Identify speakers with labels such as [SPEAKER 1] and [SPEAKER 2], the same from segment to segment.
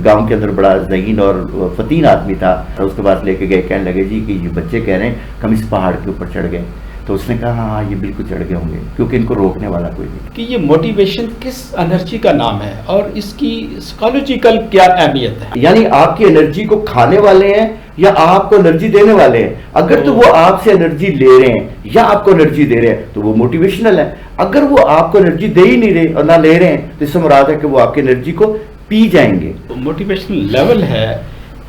[SPEAKER 1] گاؤں کے اندر بڑا ذہین اور فتین آدمی تھا، اس کے پاس لے کے گئے، کہنے لگے جی کہ یہ بچے کہہ رہے ہیں کہ ہم اس پہاڑ کے اوپر چڑھ گئے. تو اس نے کہا ہاں یہ بالکل چڑھ گئے ہوں گے، کیونکہ ان کو روکنے والا کوئی نہیں.
[SPEAKER 2] کہ یہ موٹیویشن کس انرجی کا نام ہے اور اس کی سائیکولوجیکل کیا اہمیت ہے؟
[SPEAKER 1] یعنی آپ کی انرجی کو کھانے والے ہیں یا آپ کو انرجی دینے والے ہیں. اگر تو وہ آپ سے انرجی لے رہے ہیں یا آپ کو انرجی دے رہے ہیں تو وہ موٹیویشنل ہے. اگر وہ آپ کو انرجی دے ہی نہیں رہے اور نہ لے رہے ہیں تو اس سے مراد ہے کہ وہ آپ کی انرجی کو پی جائیں گے.
[SPEAKER 2] موٹیویشنل لیول ہے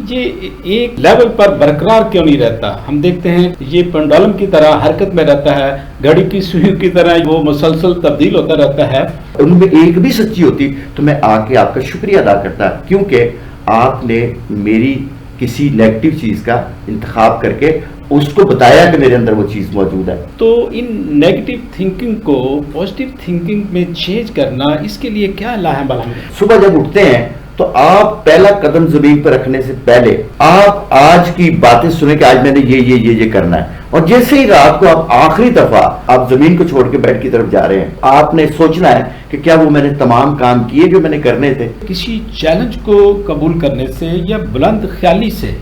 [SPEAKER 2] یہ ایک لیول پر برقرار کیوں نہیں رہتا؟ ہم دیکھتے ہیں یہ پنڈولم کی طرح حرکت میں رہتا ہے، گھڑی کی سوئی کی طرح وہ مسلسل تبدیل ہوتا رہتا ہے.
[SPEAKER 1] ان میں ایک بھی سچی ہوتی تو میں آ کے آپ کا شکریہ ادا کرتا، کیونکہ آپ نے میری کسی نیگیٹو چیز کا انتخاب کر کے اس کو بتایا کہ میرے اندر وہ چیز موجود ہے.
[SPEAKER 2] تو ان نیگیٹو تھنکنگ کو پازیٹیو تھنکنگ میں چینج کرنا، اس کے لیے کیا لاہم بلام ہے؟
[SPEAKER 1] صبح جب اٹھتے ہیں تو آپ پہلا قدم زمین پر رکھنے سے پہلے آپ آج کی باتیں سنیں کہ آج میں نے یہ کرنا ہے، اور جیسے ہی رات کو آپ آخری دفعہ آپ زمین کو چھوڑ کے بیڈ کی طرف جا رہے ہیں، آپ نے سوچنا ہے کہ کیا وہ میں نے تمام کام کیے جو میں نے کرنے تھے.
[SPEAKER 2] کسی چیلنج کو قبول کرنے سے یا بلند خیالی سے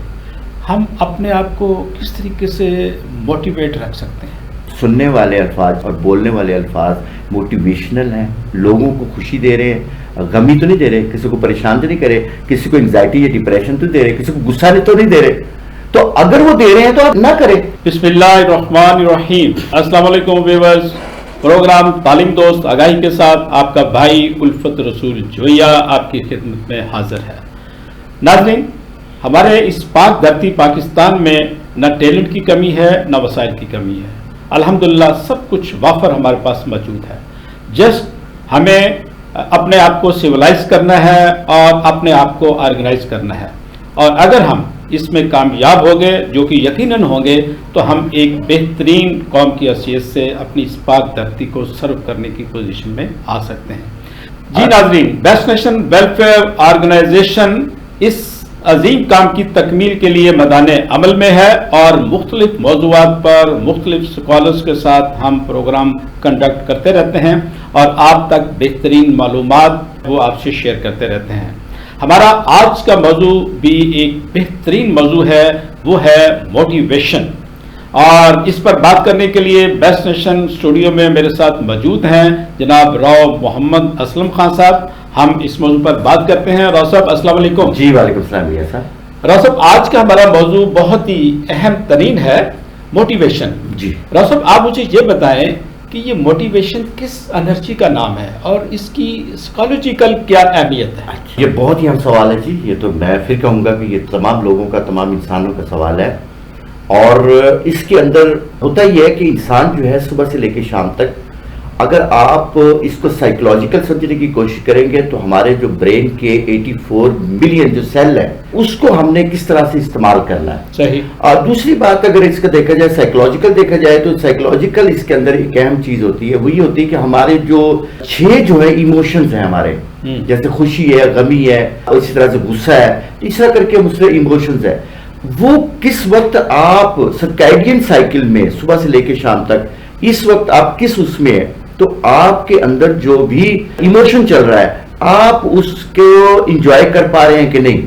[SPEAKER 2] ہم اپنے آپ کو کس طریقے سے موٹیویٹ رکھ سکتے ہیں؟
[SPEAKER 1] سننے والے الفاظ اور بولنے والے الفاظ موٹیویشنل ہیں، لوگوں کو خوشی دے رہے ہیں، غمی تو نہیں دے رہے، کسی کو پریشان تو نہیں کرے، کسی کو انگزائٹی یا ڈپریشن تو دے رہے، کسی کو غصہ تو نہیں دے رہے. تو اگر وہ دے رہے ہیں تو آپ نہ کریں.
[SPEAKER 2] بسم اللہ الرحمن الرحیم. السلام علیکم ویورز، پروگرام تعلیم دوست آگاہی کے ساتھ آپ کا بھائی الفت رسول جویہ آپ کی خدمت میں حاضر ہے. ناظرین، ہمارے اس پاک دھرتی پاکستان میں نہ ٹیلنٹ کی کمی ہے نہ وسائل کی کمی ہے. الحمدللہ سب کچھ وافر ہمارے پاس موجود ہے. جسٹ ہمیں اپنے آپ کو سیولائز کرنا ہے اور اپنے آپ کو آرگنائز کرنا ہے، اور اگر ہم اس میں کامیاب ہو گئے، جو کہ یقیناً ہوں گے، تو ہم ایک بہترین قوم کی حیثیت سے اپنی اس پاک دھرتی کو سرو کرنے کی پوزیشن میں آ سکتے ہیں. جی ناظرین، بیسٹ نیشن ویلفیئر آرگنائزیشن اس عظیم کام کی تکمیل کے لیے میدان عمل میں ہے، اور مختلف موضوعات پر مختلف اسکالرز کے ساتھ ہم پروگرام کنڈکٹ کرتے رہتے ہیں اور آپ تک بہترین معلومات وہ آپ سے شیئر کرتے رہتے ہیں. ہمارا آج کا موضوع بھی ایک بہترین موضوع ہے، وہ ہے موٹیویشن. اور اس پر بات کرنے کے لیے بیسٹ نیشن اسٹوڈیو میں میرے ساتھ موجود ہیں جناب راؤ محمد اسلم خان صاحب. ہم اس موضوع پر بات کرتے ہیں. راؤ صاحب السلام علیکم.
[SPEAKER 1] جی وعلیکم السلام بھیا صاحب.
[SPEAKER 2] راؤ صاحب، آج کا ہمارا موضوع بہت ہی اہم ترین ہے، موٹیویشن.
[SPEAKER 1] جی
[SPEAKER 2] راؤ صاحب، آپ مجھے یہ بتائیں کہ یہ موٹیویشن کس انرجی کا نام ہے اور اس کی سائیکولوجیکل کیا اہمیت ہے؟
[SPEAKER 1] یہ بہت ہی اہم سوال ہے جی. یہ تو میں پھر کہوں گا کہ یہ تمام لوگوں کا، تمام انسانوں کا سوال ہے. اور اس کے اندر ہوتا ہی ہے کہ انسان جو ہے صبح سے لے کے شام تک، اگر آپ اس کو سائیکولوجیکل سمجھنے کی کوشش کریں گے تو ہمارے جو برین کے 84 ملین جو سیل ہیں اس کو ہم نے کس طرح سے استعمال کرنا ہے.
[SPEAKER 2] صحیح.
[SPEAKER 1] اور دوسری بات، اگر اس کا دیکھا جائے سائیکولوجیکل دیکھا جائے تو سائیکولوجیکل اس کے اندر ایک اہم چیز ہوتی ہے، وہی ہوتی ہے کہ ہمارے جو 6 جو ہے ایموشنز ہیں ہمارے، جیسے خوشی ہے، غمی ہے، اور اسی طرح سے غصہ ہے، اس طرح کر کے مختلف ایموشنز ہے. وہ کس وقت آپ سرکیڈین سائیکل میں صبح سے لے کے شام تک، اس وقت آپ کس اس میں ہیں، تو آپ کے اندر جو بھی ایموشن چل رہا ہے آپ اس کو انجوائے کر پا رہے ہیں کہ نہیں.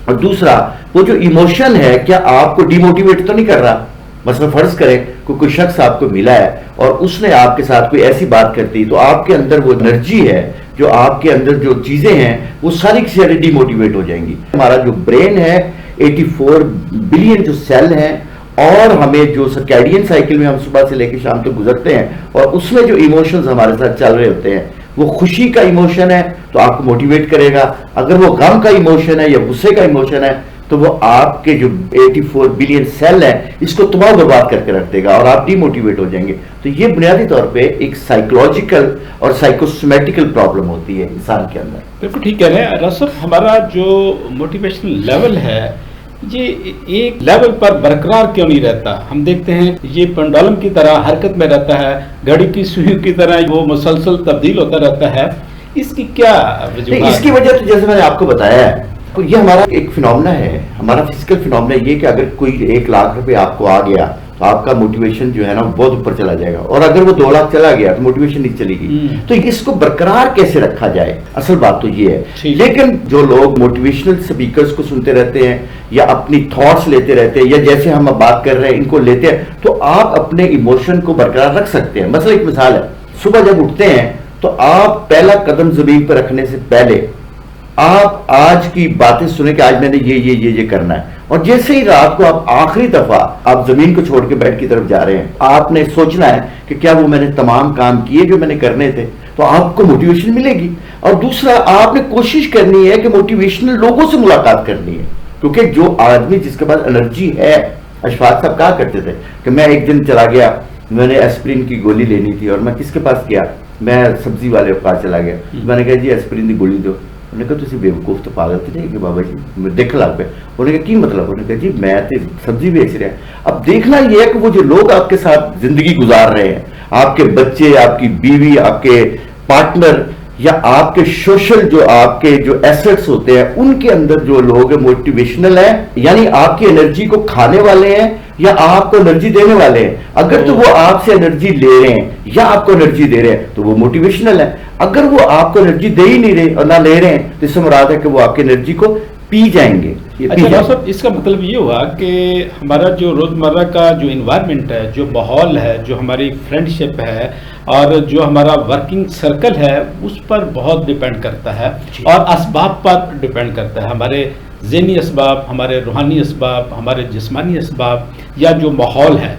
[SPEAKER 1] اور دوسرا، وہ جو ایموشن ہے کیا آپ کو ڈی موٹیویٹ تو نہیں کر رہا. مثلا فرض کریں کہ کوئی شخص آپ کو ملا ہے اور اس نے آپ کے ساتھ کوئی ایسی بات کر دی تو آپ کے اندر وہ انرجی ہے، جو آپ کے اندر جو چیزیں ہیں وہ ساری کی ساری ڈی موٹیویٹ ہو جائیں گی. ہمارا جو برین ہے 84 بلین جو سیل ہیں، اور ہمیں جو سرکیڈین سائیکل میں ہم صبح سے لے کے شام تک گزرتے ہیں، اور اس میں جو ایموشنز ہمارے ساتھ چل رہے ہوتے ہیں، وہ خوشی کا ایموشن ہے تو آپ کو موٹیویٹ کرے گا. اگر وہ غم کا ایموشن ہے یا غصے کا ایموشن ہے تو وہ آپ کے جو 84 بلین سیل ہیں اس کو تباہ برباد کر کے رکھ دے گا اور آپ ڈی موٹیویٹ ہو جائیں گے. تو یہ بنیادی طور پہ ایک سائیکولوجیکل اور سائیکوسومیٹیکل پرابلم ہوتی ہے انسان کے اندر.
[SPEAKER 2] بالکل ٹھیک کہہ رہے ہیں رسف. ہمارا جو موٹیویشنل لیول ہے یہ ایک لیول پر برقرار کیوں نہیں رہتا؟ ہم دیکھتے ہیں یہ پنڈولم کی طرح حرکت میں رہتا ہے، گھڑی کی سوئی کی طرح وہ مسلسل تبدیل ہوتا رہتا ہے. اس کی کیا وجہ؟
[SPEAKER 1] اس کی وجہ تو جیسے میں نے آپ کو بتایا ہے، یہ ہمارا ایک فینومنا ہے، ہمارا فزیکل فینومنا یہ کہ اگر کوئی 1 لاکھ روپے آپ کو آ گیا تو تو آپ کا موٹیویشن جو ہے نا بہت اوپر چلا جائے گا. اور اگر وہ 2 لاکھ چلا گیا تو موٹیویشن نہیں چلے گی. تو اس کو برقرار کیسے رکھا جائے, اصل بات تو یہ ہے. لیکن جو لوگ موٹیویشنل اسپیکرز کو سنتے رہتے ہیں یا اپنی تھاٹس لیتے رہتے ہیں, یا جیسے ہم اب بات کر رہے ہیں ان کو لیتے ہیں, تو آپ اپنے ایموشن کو برقرار رکھ سکتے ہیں. مثلا ایک مثال ہے, صبح جب اٹھتے ہیں تو آپ پہلا قدم زمین پر رکھنے سے پہلے آپ آج کی باتیں سنیں کہ آج میں نے یہ کرنا ہے, اور جیسے ہی رات کو آپ آخری دفعہ آپ زمین کو چھوڑ کے بیڈ کی طرف جا رہے ہیں, آپ نے سوچنا ہے کہ کیا وہ میں نے تمام کام کیے جو میں نے کرنے تھے, تو آپ کو موٹیویشن ملے گی. اور دوسرا, آپ نے کوشش کرنی ہے کہ موٹیویشنل لوگوں سے ملاقات کرنی ہے, کیونکہ جو آدمی جس کے پاس انرجی ہے, اشفاق صاحب کہا کرتے تھے کہ میں ایک دن چلا گیا, میں نے ایسپرین کی گولی لینی تھی, اور میں کس کے پاس گیا, میں سبزی والے کے پاس چلا گیا. میں نے کہا جی ایسپرین کی گولی دو. انہوں نے کہا تسی بیوقوف تو پاگل تو نہیں کہ بابا جی دیکھ لگ پہ. انہوں نے کہا کی مطلب؟ انہوں نے کہا جی میں تو سبزی بیچ رہا ہے. اب دیکھنا یہ ہے کہ وہ جو لوگ آپ کے ساتھ زندگی گزار رہے ہیں, آپ کے بچے, آپ کی بیوی, آپ کے پارٹنر, یا آپ کے سوشل جو آپ کے جو ایسٹس ہوتے ہیں, ان کے اندر جو لوگ موٹیویشنل ہیں, یعنی آپ کی انرجی کو کھانے والے ہیں یا آپ کو انرجی دینے والے ہیں. اگر تو وہ آپ سے انرجی لے رہے ہیں یا آپ کو انرجی دے رہے ہیں تو وہ موٹیویشنل ہے. اگر وہ آپ کو انرجی دے ہی نہیں رہے اور نہ لے رہے ہیں تو اس سے مراد ہے کہ وہ آپ کی انرجی کو پی جائیں گے.
[SPEAKER 2] اچھا صاحب, اس کا مطلب یہ ہوا کہ ہمارا جو روزمرہ کا جو انوائرمنٹ ہے, جو ماحول ہے, جو ہماری فرینڈ شپ ہے, اور جو ہمارا ورکنگ سرکل ہے, اس پر بہت ڈیپینڈ کرتا ہے, اور اسباب پر ڈیپینڈ کرتا ہے. ہمارے ذہنی اسباب, ہمارے روحانی اسباب, ہمارے جسمانی اسباب, یا جو ماحول ہے.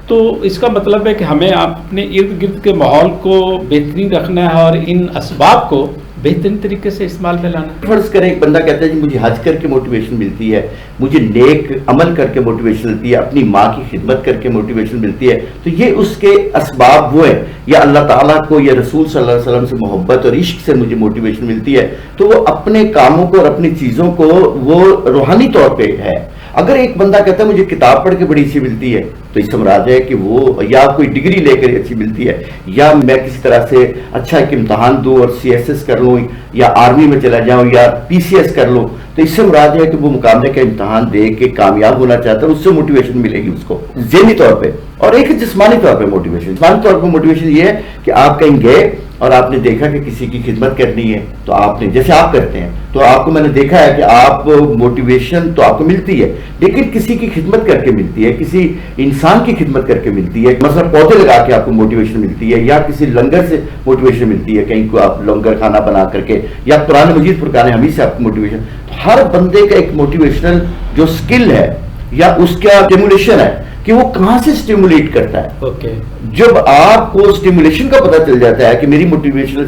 [SPEAKER 2] تو اس کا مطلب ہے کہ ہمیں اپنے ارد گرد کے ماحول کو بہترین رکھنا ہے اور ان اسباب کو بہترین طریقے سے استعمال میں لانا.
[SPEAKER 1] فرض کریں ایک بندہ کہتا ہے جی مجھے حج کر کے موٹیویشن ملتی ہے, مجھے نیک عمل کر کے موٹیویشن ملتی ہے, اپنی ماں کی خدمت کر کے موٹیویشن ملتی ہے, تو یہ اس کے اسباب وہ ہیں. یا اللہ تعالیٰ کو یا رسول صلی اللہ علیہ وسلم سے محبت اور عشق سے مجھے موٹیویشن ملتی ہے, تو وہ اپنے کاموں کو اور اپنی چیزوں کو وہ روحانی طور پہ ہے. اگر ایک بندہ کہتا ہے مجھے کتاب پڑھ کے بڑی اچھی ملتی ہے, تو اس سے مراد ہے کہ وہ یا کوئی ڈگری لے کر اچھی ملتی ہے, یا میں کسی طرح سے اچھا ایک امتحان دوں اور CSS کر لوں, یا آرمی میں چلا جاؤں, یا PCS کر لوں, تو اس سے مراد ہے کہ وہ مقابلے کا امتحان دے کے کامیاب ہونا چاہتا ہے, اس سے موٹیویشن ملے گی اس کو ذہنی طور پہ. اور ایک جسمانی طور پہ موٹیویشن. جسمانی طور پہ موٹیویشن یہ ہے کہ آپ کہیں گئے اور آپ نے دیکھا کہ کسی کی خدمت کرنی ہے, تو آپ نے جیسے آپ کرتے ہیں, تو آپ کو میں نے دیکھا ہے کہ آپ موٹیویشن تو آپ کو ملتی ہے, لیکن کسی کی خدمت کر کے ملتی ہے, کسی انسان کی خدمت کر کے ملتی ہے. مثلا پودے لگا کے آپ کو موٹیویشن ملتی ہے, یا کسی لنگر سے موٹیویشن ملتی ہے, کہیں کو آپ لنگر کھانا بنا کر کے, یا قرآن مجید فرقان حمید سے آپ کو موٹیویشن. ہر بندے کا ایک موٹیویشنل جو سکل ہے یا اس کا اسٹیمولیشن ہے کہ وہ کہاں سے اسٹیمولیٹ کرتا ہے. جب آپ کو اسٹیمولیشن کا پتہ چل جاتا ہے کہ میری موٹیویشن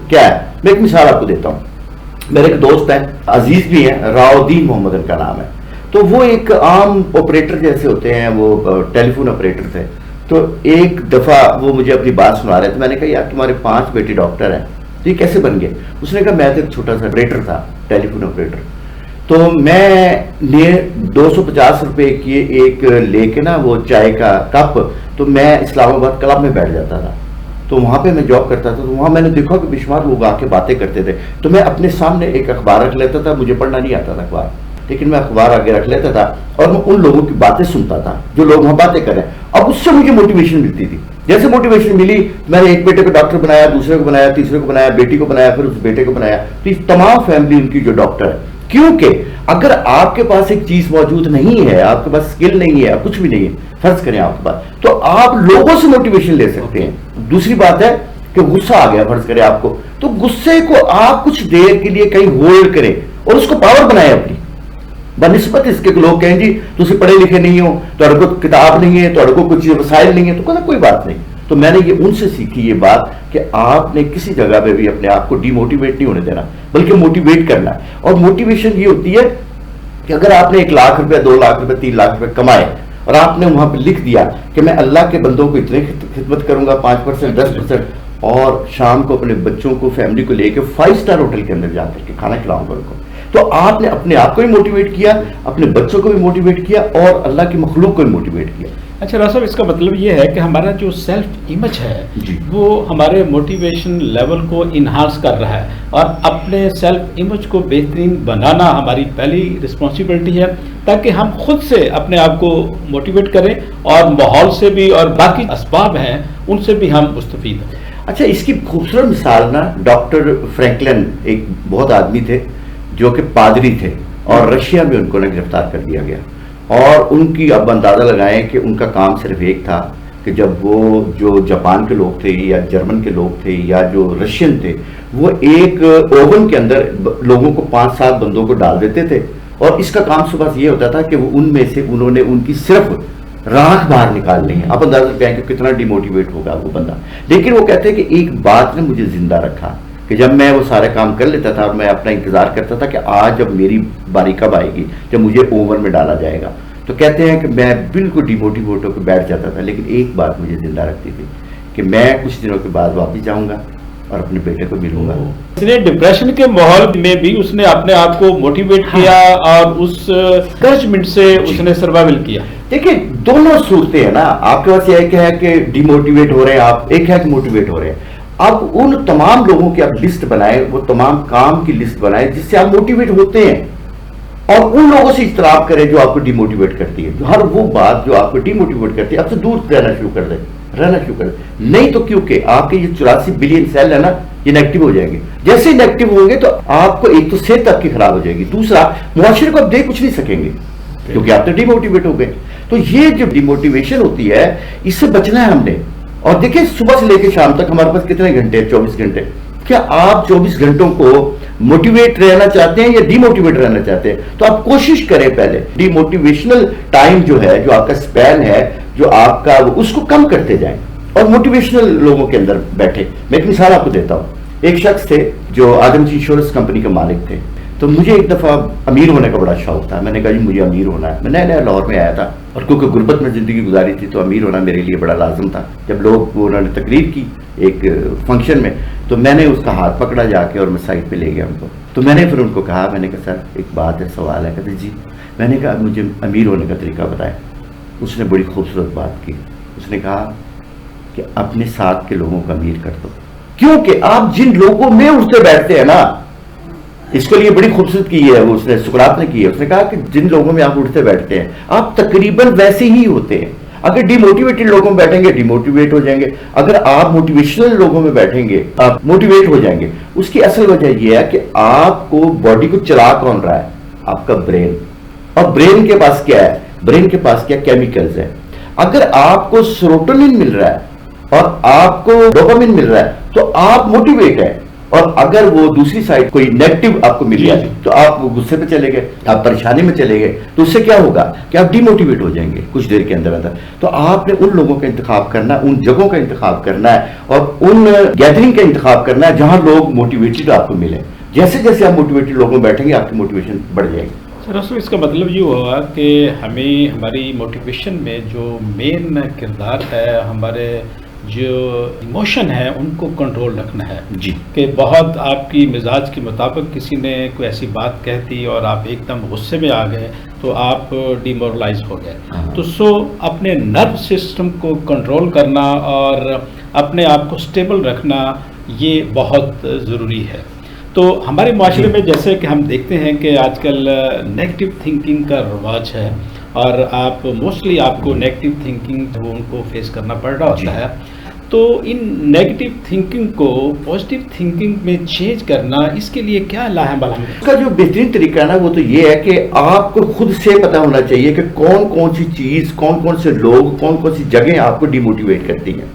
[SPEAKER 1] کیا ہے. میں ایک مثال آپ کو دیتا ہوں. میرے ایک دوست ہیں, عزیز بھی ہیں, راؤ الدین محمد ان کا نام ہے. تو وہ ایک عام آپریٹر جیسے ہوتے ہیں, وہ ٹیلی فون آپریٹر تھے. تو ایک دفعہ وہ مجھے اپنی بات سنا رہے تھے. میں نے کہا یار تمہارے 5 بیٹے ڈاکٹر ہیں, تو یہ کیسے بن گئے؟ اس نے کہا میں تو ایک چھوٹا سا آپریٹر تھا, ٹیلی فون آپریٹر. تو میں نے 250 روپے کی ایک لے کے نا وہ چائے کا کپ, تو میں اسلام آباد کلب میں بیٹھ جاتا تھا. تو وہاں پہ میں جاب کرتا تھا, تو وہاں میں نے دیکھا کہ بے شمار لوگ آ کے باتیں کرتے تھے. تو میں اپنے سامنے ایک اخبار رکھ لیتا تھا, مجھے پڑھنا نہیں آتا تھا اخبار, لیکن میں اخبار آگے رکھ لیتا تھا اور میں ان لوگوں کی باتیں سنتا تھا جو لوگ وہاں باتیں کر رہے ہیں. اب اس سے مجھے موٹیویشن ملتی تھی. جیسے موٹیویشن ملی, میں نے ایک بیٹے کو ڈاکٹر بنایا, دوسرے کو بنایا, تیسرے کو بنایا, بیٹی کو بنایا, پھر اس بیٹے کو بنایا. تو یہ تمام فیملی ان کی جو ڈاکٹر ہے. کیونکہ اگر آپ کے پاس ایک چیز موجود نہیں ہے, آپ کے پاس اسکل نہیں ہے, کچھ بھی نہیں ہے, فرض کریں آپ کے پاس, تو آپ لوگوں سے موٹیویشن لے سکتے ہیں. دوسری بات ہے کہ غصہ آ گیا فرض کریں آپ کو, تو غصے کو آپ کچھ دیر کے لیے کہیں ہولڈ کریں اور اس کو پاور بنائیں اپنی, بنسبت اس کے لوگ کہیں جی تسی پڑھے لکھے نہیں ہو, تہاڈے کو کتاب نہیں ہے, تہاڈے کو کچھ وسائل نہیں ہے, تو کوئی بات نہیں. تو میں نے یہ ان سے سیکھی یہ بات کہ آپ نے کسی جگہ پہ بھی اپنے آپ کو ڈی موٹیویٹ نہیں ہونے دینا, بلکہ موٹیویٹ کرنا ہے. اور موٹیویشن یہ ہوتی ہے کہ اگر آپ نے 1 لاکھ روپے, 2 لاکھ روپے, 3 لاکھ روپے کمائے اور آپ نے وہاں پہ لکھ دیا کہ میں اللہ کے بندوں کو اتنے خدمت کروں گا 5%, 10%, اور شام کو اپنے بچوں کو, فیملی کو لے کے 5 اسٹار ہوٹل کے اندر جا کر کے کھانا کھلاؤں گا ان کو, تو آپ نے اپنے آپ کو بھی موٹیویٹ کیا, اپنے بچوں کو بھی موٹیویٹ کیا, اور اللہ کی مخلوق کو بھی موٹیویٹ کیا.
[SPEAKER 2] اچھا راز صاحب، اس کا مطلب یہ ہے کہ ہمارا جو سیلف امیج ہے
[SPEAKER 1] جی
[SPEAKER 2] وہ ہمارے موٹیویشن لیول کو انہانس کر رہا ہے، اور اپنے سیلف امیج کو بہترین بنانا ہماری پہلی رسپانسبلٹی ہے، تاکہ ہم خود سے اپنے آپ کو موٹیویٹ کریں اور ماحول سے بھی اور باقی اسباب ہیں ان سے بھی ہم مستفید ہیں۔
[SPEAKER 1] اچھا، اس کی خوبصورت مثال نا ڈاکٹر فرینکلن ایک بہت آدمی تھے جو کہ پادری تھے، اور رشیا میں ان کو گرفتار کر دیا گیا، اور ان کی اب اندازہ لگائیں کہ ان کا کام صرف ایک تھا کہ جب وہ جو جاپان کے لوگ تھے یا جرمن کے لوگ تھے یا جو رشین تھے، وہ ایک اوون کے اندر لوگوں کو 5-7 بندوں کو ڈال دیتے تھے، اور اس کا کام صبح سے یہ ہوتا تھا کہ وہ ان میں سے انہوں نے ان کی صرف راکھ باہر نکالنی ہے۔ آپ اندازہ لگائیں کہ کتنا ڈی موٹیویٹ ہوگا وہ بندہ، لیکن وہ کہتے ہیں کہ ایک بات نے مجھے زندہ رکھا کہ جب میں وہ سارے کام کر لیتا تھا اور میں اپنا انتظار کرتا تھا کہ آج جب میری باری کب آئے گی جب مجھے اوون میں ڈالا جائے گا، تو کہتے ہیں کہ میں بالکل ڈی موٹیویٹ ہو کے بیٹھ جاتا تھا، لیکن ایک بات مجھے زندہ رکھتی تھی کہ میں کچھ دنوں کے بعد واپس جاؤں گا اور اپنے بیٹے کو ملوں گا۔
[SPEAKER 2] اس نے ڈپریشن کے ماحول میں بھی اس نے اپنے آپ کو موٹیویٹ کیا اور اس انکریجمنٹ سے اس نے سروائیول کیا۔
[SPEAKER 1] دیکھیں دونوں صورتیں ہیں نا، آپ کے پاس یہ ایک ہے کہ ڈی موٹیویٹ ہو رہے ہیں آپ، ایک ہے کہ موٹیویٹ ہو رہے ہیں۔ اب ان تمام لوگوں کی آپ لسٹ بنائیں، وہ تمام کام کی لسٹ بنائیں جس سے آپ موٹیویٹ ہوتے ہیں، اور ان لوگوں سے اجتناب کریں جو آپ کو ڈی موٹیویٹ کرتی ہے۔ ہر وہ بات جو آپ کو ڈی موٹیویٹ کرتی ہے آپ سے دور رہنا شروع کر دیں، نہیں تو کیونکہ آپ کے یہ 84 بلین سیل ہے نا، یہ نیگیٹو ہو جائیں گے۔ جیسے ہی نیگیٹو ہوں گے تو آپ کو ایک تو صحت آپ کی خراب ہو جائے گی، دوسرا معاشرے کو آپ دے کچھ نہیں سکیں گے کیونکہ آپ تو ڈی موٹیویٹ ہو گئے۔ تو یہ جو ڈی موٹیویشن ہوتی ہے اس سے بچنا ہے ہم نے۔ اور دیکھیں صبح سے لے کے شام تک ہمارے پاس کتنے گھنٹے ہیں؟ 24 گھنٹے۔ کیا آپ 24 گھنٹوں کو موٹیویٹ رہنا چاہتے ہیں یا ڈی موٹیویٹ رہنا چاہتے ہیں؟ تو آپ کوشش کریں پہلے ڈی موٹیویشنل ٹائم جو ہے، جو آپ کا سپین ہے، جو آپ کا اس کو کم کرتے جائیں اور موٹیویشنل لوگوں کے اندر بیٹھے۔ میں ایک مثال آپ کو دیتا ہوں۔ ایک شخص تھے جو آدم جی انشورنس کمپنی کے مالک تھے، تو مجھے ایک دفعہ امیر ہونے کا بڑا شوق تھا۔ میں نے کہا جی مجھے امیر ہونا ہے۔ میں نیا نیا لاہور میں آیا تھا اور کیونکہ غربت میں زندگی گزاری تھی تو امیر ہونا میرے لیے بڑا لازم تھا۔ جب لوگ انہوں نے تقریر کی ایک فنکشن میں، تو میں نے اس کا ہاتھ پکڑا جا کے اور میں سائڈ پہ لے گیا ان کو۔ تو میں نے پھر ان کو کہا، میں نے کہا سر ایک بات ہے، سوال ہے۔ کہتے جی۔ میں نے کہا مجھے امیر ہونے کا طریقہ بتائیں۔ اس نے بڑی خوبصورت بات کی، اس نے کہا کہ اپنے ساتھ کے لوگوں کو امیر کر دو، کیونکہ آپ جن لوگوں میں اٹھتے بیٹھتے ہیں نا، اس کے لیے بڑی خوبصورت کی ہے وہ، اس نے سقراط نے کی ہے۔ اس نے کہا کہ جن لوگوں میں آپ اٹھتے بیٹھتے ہیں آپ تقریباً ویسے ہی ہوتے ہیں۔ اگر ڈی موٹیویٹڈ لوگوں میں بیٹھیں گے ڈی موٹیویٹ ہو جائیں گے، اگر آپ موٹیویشنل لوگوں میں بیٹھیں گے آپ موٹیویٹ ہو جائیں گے۔ اس کی اصل وجہ یہ ہے کہ آپ کو باڈی کو چلا کون رہا ہے؟ آپ کا برین۔ اور برین کے پاس کیا ہے؟ برین کے پاس کیا کیمیکلز ہیں۔ اگر آپ کو سیروٹونن مل رہا ہے اور آپ کو ڈوپامن مل رہا ہے تو آپ موٹیویٹ ہیں، اور اگر وہ دوسری سائڈ کوئی نیگیٹو آپ کو مل جائے تو آپ غصے پہ چلے گئے، آپ پریشانی میں چلے گئے، تو اس سے کیا ہوگا کہ آپ ڈی موٹیویٹ ہو جائیں گے کچھ دیر کے اندر اندر۔ تو آپ نے ان لوگوں کا انتخاب کرنا ہے، ان جگہوں کا انتخاب کرنا ہے اور ان گیدرنگ کا انتخاب کرنا ہے جہاں لوگ موٹیویٹڈ آپ کو ملیں۔ جیسے جیسے آپ موٹیویٹڈ لوگوں میں بیٹھیں گے آپ کی موٹیویشن بڑھ جائے گی۔
[SPEAKER 2] سر اصل اس کا مطلب یہ ہوا کہ ہمیں ہماری موٹیویشن میں جو مین کردار ہے، ہمارے جو ایموشن ہے ان کو کنٹرول رکھنا ہے۔
[SPEAKER 1] جی،
[SPEAKER 2] کہ بہت آپ کی مزاج کے مطابق کسی نے کوئی ایسی بات کہہ دی اور آپ ایک دم غصے میں آ گئے تو آپ ڈیمورلائز ہو گئے۔ تو اپنے نرو سسٹم کو کنٹرول کرنا اور اپنے آپ کو سٹیبل رکھنا یہ بہت ضروری ہے۔ تو ہمارے معاشرے میں جیسے کہ ہم دیکھتے ہیں کہ آج کل نیگیٹو تھنکنگ کا رواج ہے، اور آپ موسٹلی آپ کو نیگیٹو تھنکنگ وہ ان کو فیس کرنا پڑ رہا ہوتا ہے۔ تو ان نیگیٹو تھنکنگ کو پازیٹیو تھنکنگ میں چینج کرنا، اس کے لیے کیا لاہ عمل ہے؟
[SPEAKER 1] اس کا جو بہترین طریقہ ہے نا وہ تو یہ ہے کہ آپ کو خود سے پتہ ہونا چاہیے کہ کون کون سی چیز، کون کون سے لوگ، کون کون سی جگہیں آپ کو ڈی موٹیویٹ کرتی ہیں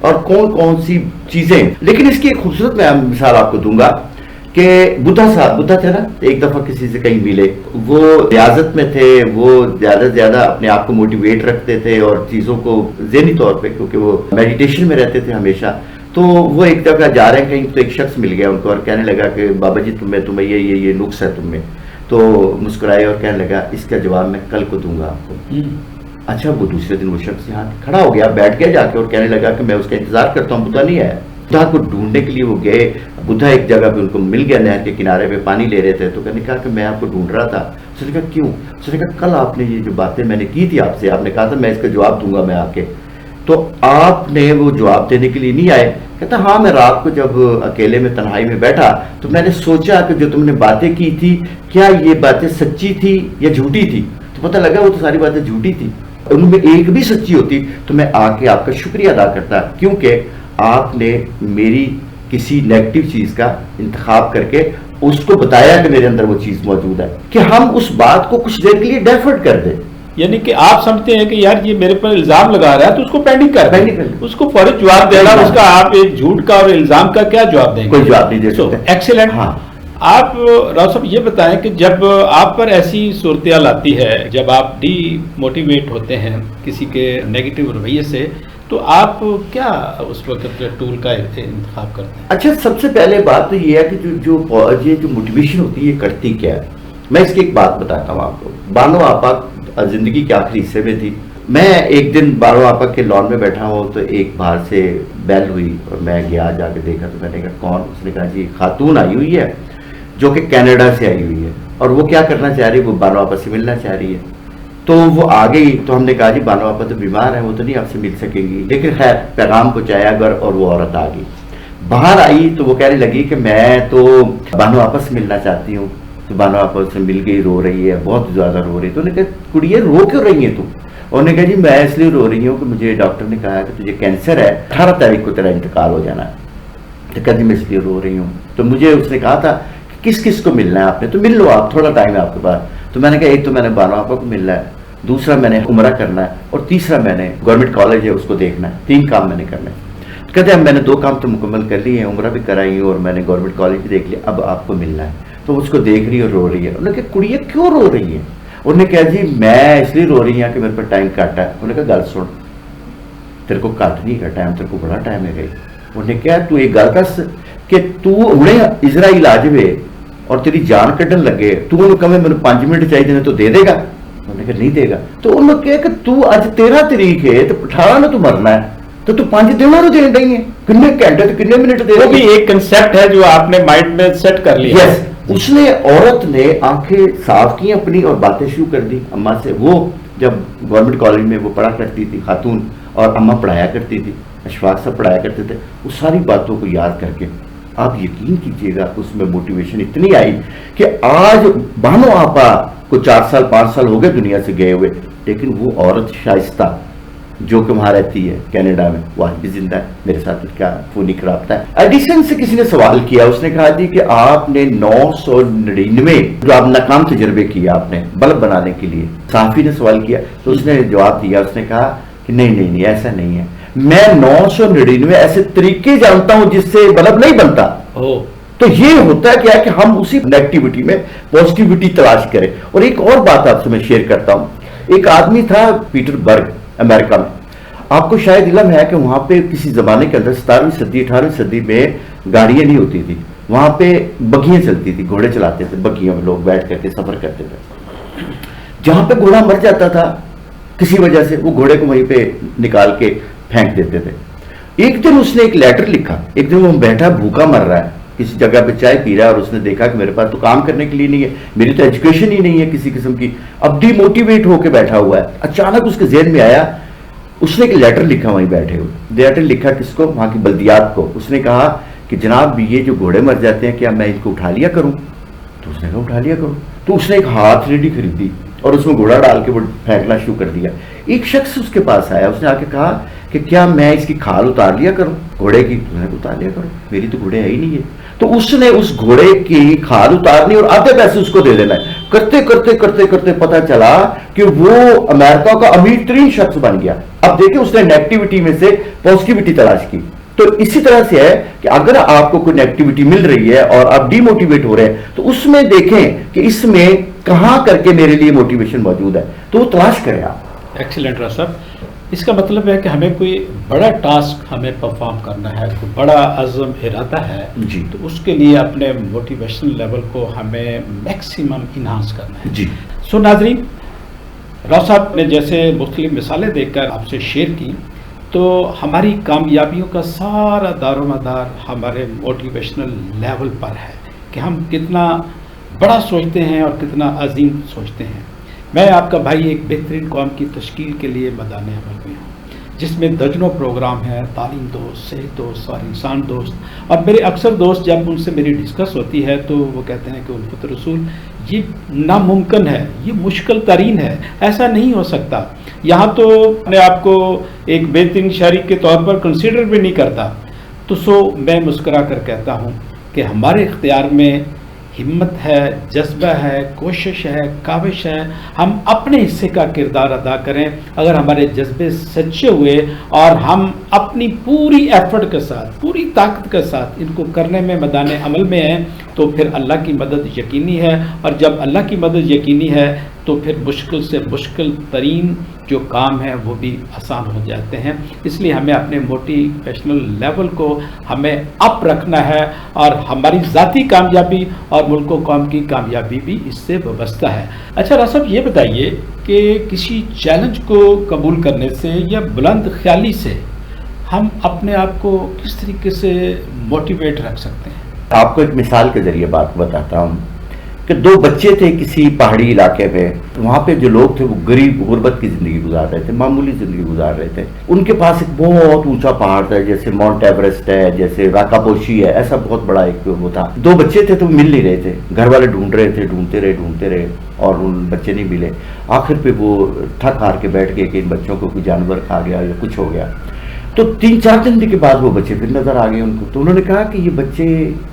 [SPEAKER 1] اور کون کون سی چیزیں۔ لیکن اس کی ایک خوبصورت میں مثال آپ کو دوں گا کہ بدھا تھے نا، ایک دفعہ کسی سے کہیں ملے، وہ ریاضت میں تھے، وہ زیادہ سے زیادہ اپنے آپ کو موٹیویٹ رکھتے تھے اور چیزوں کو ذہنی طور پہ، کیونکہ وہ میڈیٹیشن میں رہتے تھے ہمیشہ۔ تو وہ ایک دفعہ جا رہے ہیں کہیں تو ایک شخص مل گیا ان کو اور کہنے لگا کہ بابا جی تمہیں یہ نقص ہے تم میں۔ تو مسکرائے اور کہنے لگا اس کا جواب میں کل کو دوں گا آپ کو۔ اچھا، وہ دوسرے دن وہ شخص یہاں کھڑا ہو گیا، بیٹھ گیا جا کے اور کہنے لگا کہ میں اس کا انتظار کرتا ہوں، بدھا نہیں آیا۔ بدھا کو ڈھونڈنے کے لیے وہ گئے. بدھا ایک جگہ پہ ان کو مل گیا, نہر کے کنارے پہ پانی لے رہے تھے. تو کہنے کہا کہ میں آپ کو ڈھونڈ رہا تھا. اس نے کہا کیوں؟ اس نے کہا کل آپ نے یہ جو باتیں میں نے کی تھی آپ سے, آپ نے کہا تھا میں اس کا جواب دوں گا میں آ کے, تو آپ نے وہ جواب دینے کے لیے نہیں آئے. کہتا ہاں میں رات کو جب اکیلے میں تنہائی میں بیٹھا تو میں نے سوچا کہ جو تم نے باتیں کی تھی کیا یہ باتیں سچی تھی یا جھوٹی تھی. تو پتہ لگا وہ تو ساری باتیں جھوٹی تھی, ان میں ایک بھی سچی ہوتی تو میں آ کے آپ کا شکریہ ادا کرتا, کیونکہ آپ نے میری کسی نیگیٹو چیز کا انتخاب کر کے اس کو بتایا کہ میرے اندر وہ چیز موجود ہے, کہ ہم اس بات کو کچھ دیر کے لیے ڈیفرٹ کر دیں.
[SPEAKER 2] یعنی کہ آپ سمجھتے ہیں کہ یار یہ میرے پر الزام لگا رہا ہے تو اس کو پینڈنگ کر دیں, اس کو فوری جواب دینا, اس کا آپ ایک جھوٹ کا اور الزام کا کیا جواب دیں گے؟
[SPEAKER 1] کوئی جواب نہیں دے سکتے.
[SPEAKER 2] ایکسیلنٹ.
[SPEAKER 1] ہاں
[SPEAKER 2] آپ راؤ صاحب یہ بتائیں کہ جب آپ پر ایسی صورتحال آتی ہے, جب آپ ڈی موٹیویٹ ہوتے ہیں کسی کے نیگیٹو رویے سے, تو آپ کیا اس وقت ٹول کا انتخاب کرتے ہیں؟
[SPEAKER 1] اچھا, سب سے پہلے بات تو یہ ہے کہ جو موٹیویشن ہوتی ہے یہ کرتی کیا ہے. میں اس کی ایک بات بتاتا ہوں آپ کو. بانو آپا زندگی کے آخری حصے میں تھی. میں ایک دن بانو آپا کے لان میں بیٹھا ہوں تو ایک باہر سے بیل ہوئی اور میں گیا, جا کے دیکھا تو میں نے کہا کون؟ اس نے کہا جی خاتون آئی ہوئی ہے جو کہ کینیڈا سے آئی ہوئی ہے, اور وہ کیا کرنا چاہ رہی ہے, وہ بانو آپا سے ملنا چاہ رہی ہے. تو وہ آ گئی تو ہم نے کہا جی بانو آپا تو بیمار ہیں, وہ تو نہیں آپ سے مل سکیں گی, لیکن خیر پیغام پہنچایا گھر, اور وہ عورت آ گئی. باہر آئی تو وہ کہنے لگی کہ میں تو بانو آپا سے ملنا چاہتی ہوں. تو بانو آپا سے مل گئی, رو رہی ہے, بہت زیادہ رو رہی ہے. تو انہوں نے کہا کڑیے رو کیوں رہی ہیں تم؟ انہوں نے کہا جی میں اس لیے رو رہی ہوں کہ مجھے ڈاکٹر نے کہا کہ تجھے کینسر ہے, 18 تاریخ کو تیرا انتقال ہو جانا ہے. تو کہا جی میں اس لیے رو رہی ہوں. تو مجھے اس نے کہا تھا کہ کس کس کو ملنا ہے آپ نے, تو مل لو آپ, تھوڑا ٹائم ہے آپ کے پاس. تو میں نے کہا ایک تو میں نے بانو آپا کو ملنا ہے, دوسرا میں نے عمرہ کرنا ہے, اور تیسرا میں نے گورنمنٹ کالج ہے اس کو دیکھنا ہے. 3 کام میں نے کرنا ہے. کہتے ہیں میں نے 2 کام تو مکمل کر لیے ہیں, عمرہ بھی کرائی اور میں نے گورنمنٹ کالج بھی دیکھ لیا, اب آپ کو ملنا ہے. تو اس کو دیکھ رہی اور رو رہی ہے. انہوں نے کہا کڑیے کیوں رو رہی ہے؟ انہوں نے کہا جی میں اس لیے رو رہی ہوں کہ میرے پر ٹائم کٹ ہے. انہوں نے کہا گل سن, تیرے کو کٹ نہیں کا ٹائم, تیرے کو بڑا ٹائم ہے گئی. انہوں نے کہا تو ایک گل کس کہ تو ہنے اسرائیل آ جائے اور تیری جان کٹن لگے, تو انہوں کہے مجھے 5 منٹ چاہیے تو دے دے گا؟ انہوں نے کہا نہیں دے گا. تو انہوں نے کہا کہ تو اج 13 تاریخ ہے تو 18 میں تو مرنا ہے, تو 5 دنوں تو دے رہی ہے, کتنے گھنٹے تو کتنے منٹ دے رہی ہے.
[SPEAKER 2] وہ بھی ایک کنسپٹ ہے جو آپ نے مائنڈ میں سیٹ کر لیا.
[SPEAKER 1] یس, اس نے عورت نے آنکھیں صاف کی اپنی اور باتیں شروع کر دی اماں سے. وہ جب گورنمنٹ کالج میں وہ پڑھا کرتی تھی خاتون, اور اماں پڑھایا کرتی تھی, اشفاق صاحب پڑھایا کرتے تھے, اس ساری باتوں کو یاد کر کے آپ یقین کیجئے گا اس میں موٹیویشن اتنی آئی کہ آج بانو آپا کو 4 سال 5 سال ہو گئے دنیا سے گئے ہوئے, لیکن وہ عورت شائستہ جو کہ وہاں رہتی ہے کینیڈا میں, وہ آج بھی زندہ ہے, میرے ساتھ کیا فونی رابطہ ہے. ایڈیسن سے کسی نے سوال کیا, اس نے کہا جی کہ آپ نے 999 جو آپ ناکام تجربے کیے آپ نے بلب بنانے کے لیے. صحافی نے سوال کیا تو اس نے جواب دیا, اس نے کہا کہ نہیں ایسا نہیں ہے, میں 999 ایسے طریقے جانتا ہوں جس سے بلب نہیں بنتا. تو یہ ہوتا ہے کیا کہ ہم اسی نیگیٹیوٹی میں پازیٹیوٹی تلاش کریں. اور ایک اور بات آپ سے میں شیئر کرتا ہوں. ایک آدمی تھا پیٹر برگ امریکہ میں, آپ کو شاید علم ہے کہ وہاں پہ کسی زمانے کے اندر 17ویں صدی 18ویں صدی میں گاڑیاں نہیں ہوتی تھی, وہاں پہ بگیاں چلتی تھی, گھوڑے چلاتے تھے, بگیوں میں لوگ بیٹھ کر کے سفر کرتے تھے. جہاں پہ گھوڑا مر جاتا تھا کسی وجہ سے, وہ گھوڑے کو وہیں پہ نکال کے پھینک دیتے تھے. ایک دن اس نے ایک لیٹر لکھا, ایک دن وہ بیٹھا بھوکا مر رہا ہے کسی جگہ پہ چائے پی رہا ہے, اور اس نے دیکھا کہ میرے پاس تو کام کرنے کے لیے نہیں ہے, میری تو ایجوکیشن ہی نہیں ہے کسی قسم کی, اب ڈی موٹیویٹ ہو کے بیٹھا ہوا ہے. اچانک اس کے ذہن میں آیا, اس نے ایک لیٹر لکھا وہیں بیٹھے ہوئے. لیٹر لکھا کس کو؟ وہاں کی بلدیات کو. اس نے کہا کہ جناب یہ جو گھوڑے مر جاتے ہیں کیا میں ان کو اٹھا لیا کروں؟ تو اس نے کہا اٹھا لیا کروں. تو اس نے ایک ہاتھ ریڈی خریدی اور اس میں گھوڑا ڈال کے وہ پھینکنا شروع کر دیا. ایک شخص اس کے پاس آیا, اس نے آ کے کہا کہ کیا میں اس کی کھال اتار لیا کروں گھوڑے کی؟ تو نے اتار لیا کروں, میری تو گھوڑے ہے ہی نہیں ہے. تو اس نے اس گھوڑے کی کھال اتارنی اور آدھے پیسے اس کو دے دینا ہے. کرتے کرتے کرتے کرتے پتا چلا کہ وہ امریکہ کا امیر ترین شخص بن گیا. اب دیکھیں اس نے نیگیٹیوٹی میں سے پازیٹیوٹی تلاش کی. تو اسی طرح سے ہے کہ اگر آپ کو کوئی نیگیٹیوٹی مل رہی ہے اور آپ ڈی موٹیویٹ ہو رہے ہیں تو اس میں دیکھیں کہ اس میں کہاں کر کے میرے لیے موٹیویشن موجود ہے, تو وہ تلاش کریں آپ.
[SPEAKER 2] ایکسیلنٹ راؤ صاحب, اس کا مطلب ہے کہ ہمیں کوئی بڑا ٹاسک ہمیں پرفارم کرنا ہے, کوئی بڑا عزم ارادہ ہے
[SPEAKER 1] جی,
[SPEAKER 2] تو اس کے لیے اپنے موٹیویشن لیول کو ہمیں میکسیمم انہانس کرنا ہے.
[SPEAKER 1] جی.
[SPEAKER 2] سو ناظرین, راؤ صاحب نے جیسے مختلف مثالیں دیکھ کر آپ سے شیئر کی, تو ہماری کامیابیوں کا سارا دار و مدار ہمارے موٹیویشنل لیول پر ہے کہ ہم کتنا بڑا سوچتے ہیں اور کتنا عظیم سوچتے ہیں۔ میں آپ کا بھائی ایک بہترین قوم کی تشکیل کے لیے میدان عمل میں ہوں، جس میں درجنوں پروگرام ہیں، تعلیم دوست، صحت دوست اور انسان دوست۔ اور میرے اکثر دوست جب ان سے میری ڈسکس ہوتی ہے تو وہ کہتے ہیں کہ الفت رسول یہ ناممکن ہے، یہ مشکل ترین ہے، ایسا نہیں ہو سکتا۔ یہاں تو اپنے آپ کو ایک بہترین شریک کے طور پر کنسیڈر بھی نہیں کرتا۔ تو میں مسکرا کر کہتا ہوں کہ ہمارے اختیار میں ہمت ہے، جذبہ ہے، کوشش ہے، کاوش ہے، ہم اپنے حصے کا کردار ادا کریں۔ اگر ہمارے جذبے سچے ہوئے اور ہم اپنی پوری ایفرٹ کے ساتھ، پوری طاقت کے ساتھ ان کو کرنے میں میدان عمل میں ہیں تو پھر اللہ کی مدد یقینی ہے، اور جب اللہ کی مدد یقینی ہے تو پھر مشکل سے مشکل ترین جو کام ہے وہ بھی آسان ہو جاتے ہیں۔ اس لیے ہمیں اپنے موٹیویشنل لیول کو ہمیں اپ رکھنا ہے، اور ہماری ذاتی کامیابی اور ملک و قوم کی کامیابی بھی اس سے وابستہ ہے۔ اچھا راز صاحب، یہ بتائیے کہ کسی چیلنج کو قبول کرنے سے یا بلند خیالی سے ہم اپنے آپ کو کس طریقے سے موٹیویٹ رکھ سکتے ہیں؟
[SPEAKER 1] آپ کو ایک مثال کے ذریعے بات بتاتا ہوں کہ دو بچے تھے کسی پہاڑی علاقے میں، وہاں پہ جو لوگ تھے وہ غریب غربت کی زندگی گزار رہے تھے، معمولی زندگی گزار رہے تھے۔ ان کے پاس ایک بہت اونچا پہاڑ تھا، جیسے ماؤنٹ ایوریسٹ ہے، جیسے راکا پوشی ہے، ایسا بہت بڑا ایک وہ تھا۔ دو بچے تھے تو مل نہیں رہے تھے، گھر والے ڈھونڈ رہے تھے، ڈھونڈتے رہے اور ان بچے نہیں ملے۔ آخر پہ وہ تھک ہار کے بیٹھ گئے کہ ان بچوں کو کوئی جانور کھا گیا یا کچھ ہو گیا۔ تو 3-4 دن کے بعد وہ بچے پھر نظر آ گئے ان کو۔ تو انہوں نے کہا کہ یہ بچے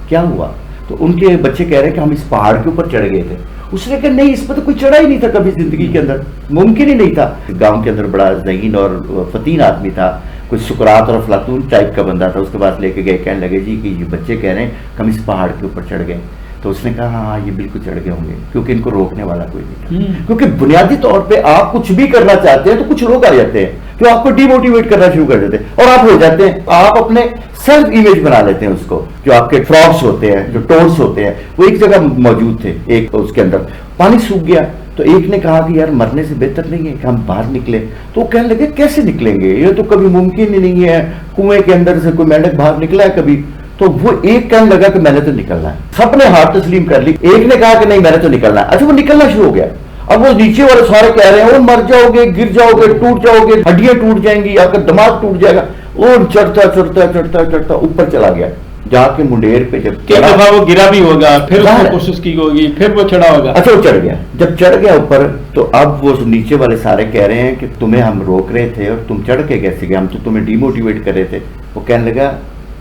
[SPEAKER 1] کیا ہوا؟ تو ان کے بچے کہہ رہے ہیں کہ ہم اس پہاڑ کے اوپر چڑھ گئے تھے۔ اس نے کہا نہیں، اس پہ تو کوئی چڑھا ہی نہیں تھا کبھی زندگی کے اندر، ممکن ہی نہیں تھا۔ گاؤں کے اندر بڑا ذہین اور فتین آدمی تھا، کوئی سقراط اور افلاطون ٹائپ کا بندہ تھا، اس کے پاس لے کے گئے، کہنے لگے جی کہ یہ بچے کہہ رہے ہیں کہ ہم اس پہاڑ کے اوپر چڑھ گئے۔ تو اس نے کہا ہاں یہ بالکل چڑھ گئے ہوں گے، کیونکہ ان کو روکنے والا کوئی نہیں تھا۔ کیونکہ بنیادی طور پہ آپ کچھ بھی کرنا چاہتے ہیں تو کچھ لوگ آ جاتے ہیں جو آپ کو ڈی موٹیویٹ کرنا شروع کر دیتے ہیں اور آپ ہو جاتے ہیں۔ آپ اپنے سیلف امیج بنا لیتے ہیں اس کو۔ جو آپ کے فراگس ہوتے ہیں، جو ٹورس ہوتے ہیں، وہ ایک جگہ موجود تھے، ایک اس کے اندر پانی سوکھ گیا تو ایک نے کہا کہ یار مرنے سے بہتر نہیں ہے کہ ہم باہر نکلے۔ تو وہ کہنے لگے کیسے نکلیں گے، یہ تو کبھی ممکن ہی نہیں ہے، کنویں کے اندر سے کوئی مینڈک باہر نکلا ہے کبھی؟ تو وہ ایک کہنے لگا کہ میں نے تو نکلنا ہے، سب نے ہاتھ تسلیم کر لی۔ ایک نے کہا کہ نہیں میں نے تو نکلنا ہے۔ اچھا وہ نکلنا شروع ہو گیا، اب وہ نیچے والے سارے کہہ رہے ہیں وہ مر جاؤ گے، گر جاؤ گے، ٹوٹ جاؤ گے، ہڈیاں ٹوٹ جائیں گی، آپ کا دماغ ٹوٹ جائے گا۔ وہ چڑھتا اوپر چلا گیا، جا کے منڈیر پہ جب
[SPEAKER 2] کئی دفعہ وہ گرا بھی ہوگا، پھر اس نے کوشش کی ہوگی، پھر وہ چڑھا ہوگا۔
[SPEAKER 1] اچھا وہ چڑھ گیا، جب چڑھ گیا اوپر تو اب وہ نیچے والے سارے کہہ رہے ہیں کہ تمہیں ہم روک رہے تھے اور تم چڑھ کے کیسے گئے، ہم تو تمہیں ڈی موٹیویٹ کر رہے تھے۔ وہ کہنے لگا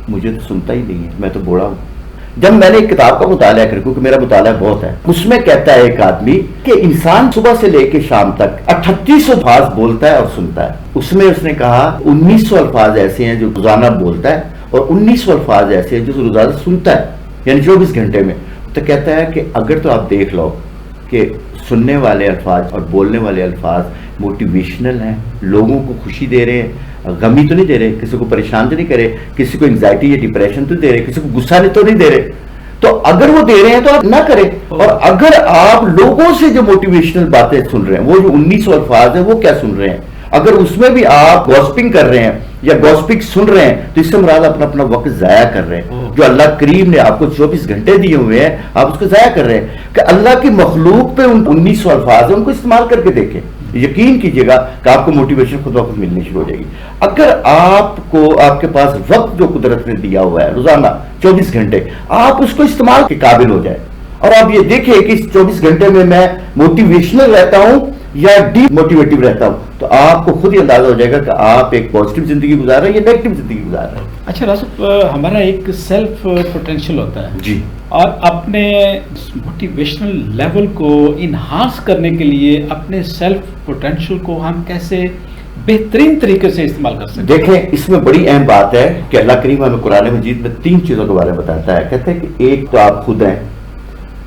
[SPEAKER 1] مجھے تو سنتا ہی نہیں ہے، میں تو بوڑھا ہوں۔ جب میں نے ایک کتاب کا مطالعہ کر، کیونکہ میرا مطالعہ بہت ہے، اس میں کہتا ہے ایک آدمی کہ انسان صبح سے لے کے شام تک 3800 الفاظ بولتا ہے اور سنتا ہے۔ اس میں اس نے کہا 1900 الفاظ ایسے ہیں جو روزانہ بولتا ہے اور 1900 الفاظ ایسے ہیں جو روزانہ سنتا ہے، یعنی 24 گھنٹے میں۔ تو کہتا ہے کہ اگر تو آپ دیکھ لو کہ سننے والے الفاظ اور بولنے والے الفاظ موٹیویشنل ہیں، لوگوں کو خوشی دے رہے ہیں، غمی تو نہیں دے رہے، کسی کو پریشان تو نہیں کرے، کسی کو انگزائٹی یا ڈپریشن تو دے رہے، کسی کو غصہ تو نہیں دے رہے، تو اگر وہ دے رہے ہیں تو آپ نہ کریں۔ اور اگر آپ لوگوں سے جو موٹیویشنل باتیں سن رہے ہیں، وہ جو 1900 الفاظ ہیں، وہ کیا سن رہے ہیں، اگر اس میں بھی آپ گوسپنگ کر رہے ہیں یا گوسپنگ سن رہے ہیں تو اس سے مراد اپنا وقت ضائع کر رہے ہیں۔ جو اللہ کریم نے آپ کو 24 گھنٹے دیے ہوئے ہیں، آپ اس کو ضائع کر رہے ہیں۔ کہ اللہ کی مخلوق پہ ان 1900 الفاظ ہیں، ان کو استعمال کر کے دیکھیں، یقین کیجئے گا کہ آپ کو موٹیویشن خود بخود ملنی شروع ہو جائے گی۔ اگر آپ کے پاس وقت جو قدرت نے دیا ہوا ہے روزانہ 24 گھنٹے، آپ اس کو استعمال کے قابل ہو جائیں اور آپ یہ دیکھیں کہ اس 24 گھنٹے میں میں موٹیویشنل رہتا ہوں یا ڈی موٹیویٹو رہتا ہوں، تو آپ کو خود ہی اندازہ ہو جائے گا کہ آپ ایک پازیٹیو زندگی گزار رہے ہیں یا نیگیٹو زندگی گزار رہے ہیں۔
[SPEAKER 2] اچھا راسف، ہمارا ایک سیلف پوٹینشیل ہوتا ہے
[SPEAKER 1] جی،
[SPEAKER 2] اور اپنے موٹیویشنل لیول کو انہانس کرنے کے لیے اپنے سیلف پوٹینشیل کو ہم کیسے بہترین طریقے سے استعمال کر سکتے ہیں؟
[SPEAKER 1] دیکھیں اس میں بڑی اہم بات ہے کہ اللہ کریم ہمیں قرآن مجید میں 3 چیزوں کے بارے میں بتاتا ہے۔ کہتے ہیں کہ ایک تو آپ خود ہیں،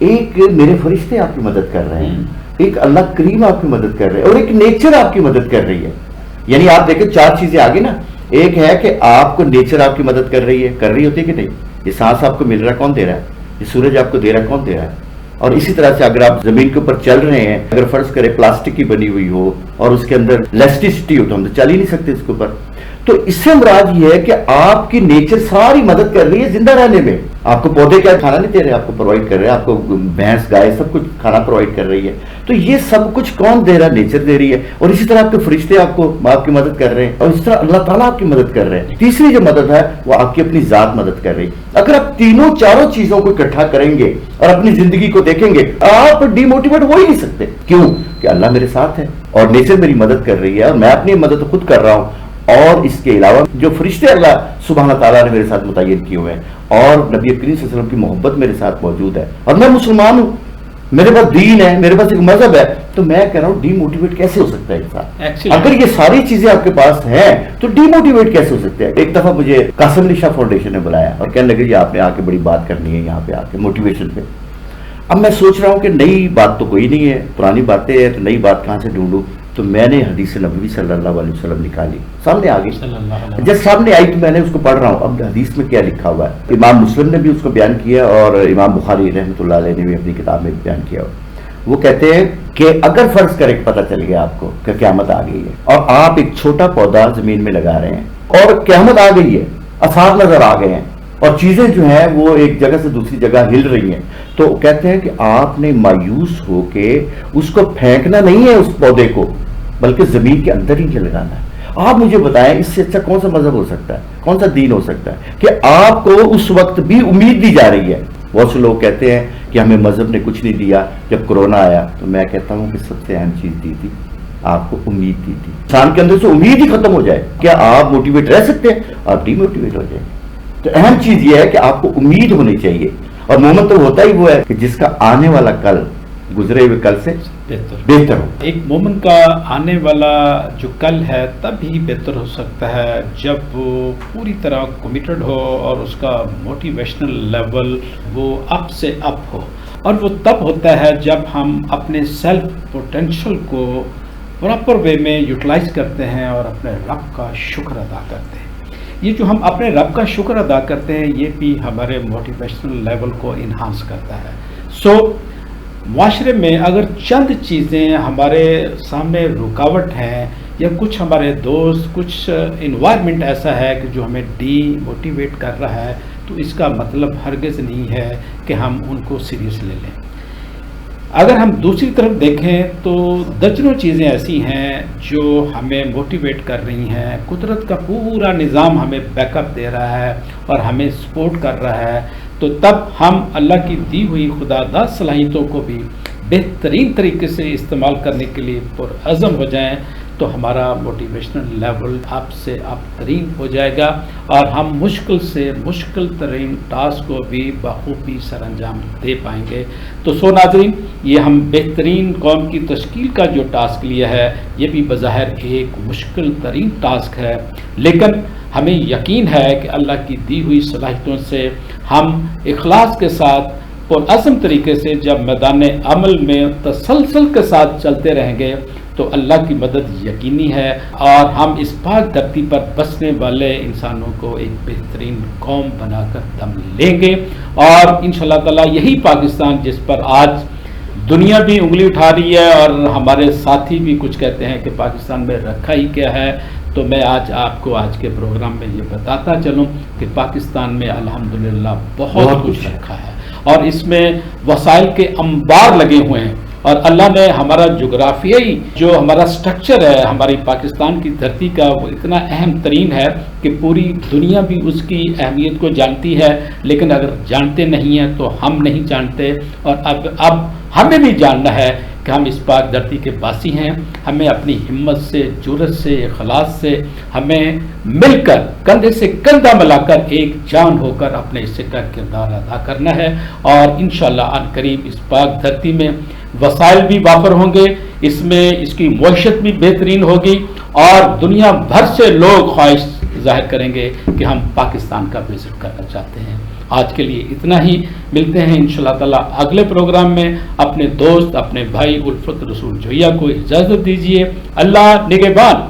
[SPEAKER 1] ایک میرے فرشتے آپ کی مدد کر رہے ہیں، ایک اللہ کریم آپ کی مدد کر رہے ہیں، اور ایک نیچر آپ کی مدد کر رہی ہے۔ یعنی آپ دیکھیں 4 چیزیں آگے نا، ایک ہے کہ آپ کو نیچر آپ کی مدد کر رہی ہے، کر رہی ہوتی ہے کہ نہیں، یہ سانس آپ کو مل رہا ہے کون دے رہا ہے، یہ سورج آپ کو دے رہا ہے کون دے رہا ہے۔ اور اسی طرح سے اگر آپ زمین کے اوپر چل رہے ہیں، اگر فرض کرے پلاسٹک کی بنی ہوئی ہو اور اس کے اندر الیسٹیسٹی ہو تو ہم تو چل ہی نہیں سکتے اس کے اوپر۔ تو اس سے مراد یہ ہے کہ آپ کی نیچر ساری مدد کر رہی ہے زندہ رہنے میں. آپ کو پودے کیا کھانا نہیں دے رہے, آپ کو پرووائڈ کر رہے ہیں, آپ کو بھینس گائے سب کچھ کھانا پرووائڈ کر رہی ہے. تو یہ سب کچھ کون دے رہا ہے؟ نیچر دے رہی ہے. اور اسی طرح آپ کے فرشتے آپ کی مدد کر رہے ہیں, اور اس طرح اللہ تعالیٰ آپ کی مدد کر رہے ہیں. تیسری جو مدد ہے وہ آپ کی اپنی ذات مدد کر رہی ہے. اگر آپ تینوں چاروں چیزوں کو اکٹھا کریں گے اور اپنی زندگی کو دیکھیں گے, آپ ڈی موٹیویٹ ہو ہی نہیں سکتے. کیوں؟ کہ اللہ میرے ساتھ ہے اور نیچر میری مدد کر رہی ہے, اور میں اپنی مدد خود کر رہا ہوں. اور اس کے علاوہ جو فرشتے اللہ سبحانہ تعالیٰ نے میرے ساتھ متعین کیے ہوئے ہیں, اور نبی کریم صلی اللہ علیہ وسلم کی محبت میرے ساتھ موجود ہے, اور میں مسلمان ہوں, میرے پاس دین ہے, میرے پاس ایک مذہب ہے, تو میں کہہ رہا ہوں ڈی موٹیویٹ کیسے ہو سکتا ہے انسان؟ اگر یہ ساری چیزیں آپ کے پاس ہیں تو ڈی موٹیویٹ کیسے ہو سکتے ہیں؟ ایک دفعہ مجھے قاسم علی شاہ فاؤنڈیشن نے بلایا اور کہنے لگے جی آپ نے آ کے بڑی بات کرنی ہے یہاں پہ آ کے موٹیویشن پہ. اب میں سوچ رہا ہوں کہ نئی بات تو کوئی نہیں ہے, پرانی باتیں ہیں, تو نئی بات کہاں سے ڈھونڈوں؟ تو میں نے حدیث نبوی صلی اللہ علیہ وسلم نکالی, سامنے آ گئی. جب سامنے آئی تو میں نے اس کو پڑھ رہا ہوں, اب حدیث میں کیا لکھا ہوا ہے. امام مسلم نے بھی اس کو بیان کیا, اور امام بخاری رحمۃ اللہ علیہ نے بھی اپنی کتاب میں بیان کیا. وہ کہتے ہیں کہ اگر فرض کرے پتہ چل گیا آپ کو کہ قیامت آ گئی ہے, اور آپ ایک چھوٹا پودا زمین میں لگا رہے ہیں اور قیامت آ گئی ہے, آثار نظر آ گئے ہیں, اور چیزیں جو ہیں وہ ایک جگہ سے دوسری جگہ ہل رہی ہیں, تو کہتے ہیں کہ آپ نے مایوس ہو کے اس کو پھینکنا نہیں ہے اس پودے کو, بلکہ زمین کے اندر ہی لگانا ہے. آپ مجھے بتائیں اس سے اچھا کون سا مذہب ہو سکتا ہے, کون سا دین ہو سکتا ہے کہ آپ کو اس وقت بھی امید دی جا رہی ہے. بہت سے لوگ کہتے ہیں کہ ہمیں مذہب نے کچھ نہیں دیا جب کرونا آیا, تو میں کہتا ہوں کہ سب سے اہم چیز دی تھی, آپ کو امید دی تھی. انسان کے اندر سے امید ہی ختم ہو جائے, کیا آپ موٹیویٹ رہ سکتے ہیں؟ آپ ڈی موٹیویٹ ہو جائیں. تو اہم چیز یہ ہے کہ آپ کو امید ہونی چاہیے, اور مومن تو ہوتا ہی وہ ہے کہ جس کا آنے والا کل گزرے ہوئے کل سے بہتر ہو.
[SPEAKER 2] ایک مومن کا آنے والا جو کل ہے تب ہی بہتر ہو سکتا ہے جب وہ پوری طرح کمیٹڈ ہو, اور اس کا موٹیویشنل لیول وہ اپ سے اپ ہو. اور وہ تب ہوتا ہے جب ہم اپنے سیلف پوٹینشل کو پراپر وے میں یوٹیلائز کرتے ہیں اور اپنے رب کا شکر ادا کرتے ہیں. یہ جو ہم اپنے رب کا شکر ادا کرتے ہیں یہ بھی ہمارے موٹیویشنل لیول کو انہانس کرتا ہے. معاشرے میں اگر چند چیزیں ہمارے سامنے رکاوٹ ہیں, یا کچھ ہمارے دوست, کچھ انوائرمنٹ ایسا ہے کہ جو ہمیں ڈی موٹیویٹ کر رہا ہے, تو اس کا مطلب ہرگز نہیں ہے کہ ہم ان کو سیریس لے لیں. اگر ہم دوسری طرف دیکھیں تو درجنوں چیزیں ایسی ہیں جو ہمیں موٹیویٹ کر رہی ہیں. قدرت کا پورا نظام ہمیں بیک اپ دے رہا ہے اور ہمیں سپورٹ کر رہا ہے, تو تب ہم اللہ کی دی ہوئی خدا داد صلاحیتوں کو بھی بہترین طریقے سے استعمال کرنے کے لیے پرعزم ہو جائیں, تو ہمارا موٹیویشنل لیول اپ سے اپ ترین ہو جائے گا, اور ہم مشکل سے مشکل ترین ٹاسک کو بھی بخوبی سر انجام دے پائیں گے. تو ناظرین, یہ ہم بہترین قوم کی تشکیل کا جو ٹاسک لیا ہے یہ بھی بظاہر ایک مشکل ترین ٹاسک ہے, لیکن ہمیں یقین ہے کہ اللہ کی دی ہوئی صلاحیتوں سے ہم اخلاص کے ساتھ پرعزم طریقے سے جب میدان عمل میں تسلسل کے ساتھ چلتے رہیں گے تو اللہ کی مدد یقینی ہے, اور ہم اس پاک دھرتی پر بسنے والے انسانوں کو ایک بہترین قوم بنا کر دم لیں گے. اور انشاءاللہ تعالیٰ یہی پاکستان جس پر آج دنیا بھی انگلی اٹھا رہی ہے, اور ہمارے ساتھی بھی کچھ کہتے ہیں کہ پاکستان میں رکھا ہی کیا ہے, تو میں آج آپ کو آج کے پروگرام میں یہ بتاتا چلوں کہ پاکستان میں الحمدللہ بہت کچھ رکھا ہے, اور اس میں وسائل کے انبار لگے ہوئے ہیں. اور اللہ نے ہمارا جغرافیائی جو ہمارا سٹرکچر ہے ہماری پاکستان کی دھرتی کا, وہ اتنا اہم ترین ہے کہ پوری دنیا بھی اس کی اہمیت کو جانتی ہے, لیکن اگر جانتے نہیں ہیں تو ہم نہیں جانتے. اور اب ہمیں بھی جاننا ہے کہ ہم اس پاک دھرتی کے باسی ہیں. ہمیں اپنی ہمت سے, جرأت سے, اخلاص سے ہمیں مل کر کندھے سے کندھا ملا کر ایک جان ہو کر اپنے حصے کا کردار ادا کرنا ہے. اور انشاءاللہ ان قریب اس پاک دھرتی میں وسائل بھی وافر ہوں گے, اس میں اس کی معیشت بھی بہترین ہوگی, اور دنیا بھر سے لوگ خواہش ظاہر کریں گے کہ ہم پاکستان کا وزٹ کرنا چاہتے ہیں. آج کے لیے اتنا ہی, ملتے ہیں انشاءاللہ تعالیٰ اگلے پروگرام میں. اپنے دوست, اپنے بھائی الفت رسول جویہ کو اجازت دیجیے. اللہ نگہبان.